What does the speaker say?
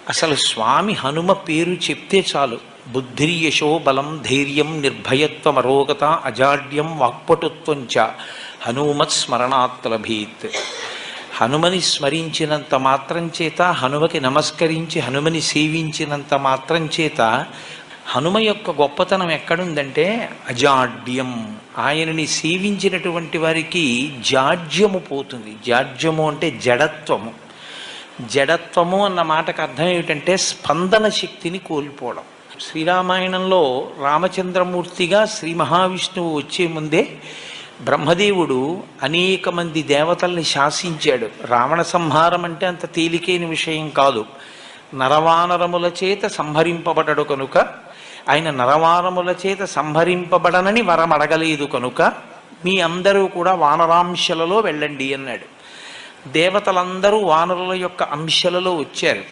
అసలు స్వామి హనుమ పేరు చెప్తే చాలు. బుద్ధిర్యశో బలం ధైర్యం నిర్భయత్వం అరోగత అజాడ్యం వాక్పటుత్వంచ హనుమత్ స్మరణాత్ లభేత్. హనుమని స్మరించినంత మాత్రం చేత, హనుమకి నమస్కరించి హనుమని సేవించినంత మాత్రం చేత హనుమ యొక్క గొప్పతనం ఎక్కడుందంటే అజాడ్యం. ఆయనని సేవించినటువంటి వారికి జాడ్యము పోతుంది. జాడ్యము అంటే జడత్వము. జడత్వము అన్న మాటకు అర్థం ఏమిటంటే స్పందన శక్తిని కోల్పోవడం. శ్రీరామాయణంలో రామచంద్రమూర్తిగా శ్రీ మహావిష్ణువు వచ్చే ముందే బ్రహ్మదేవుడు అనేక మంది దేవతల్ని శాసించాడు. రావణ సంహారం అంటే అంత తేలికైన విషయం కాదు. నరవానరముల చేత సంహరింపబడడు కనుక, ఆయన నరవానరముల చేత సంహరింపబడనని వరం అడగలేదు కనుక మీ అందరూ కూడా వానరాంశలలో వెళ్ళండి అన్నాడు. దేవతలందరూ వానరుల యొక్క అంశలలో వచ్చారు.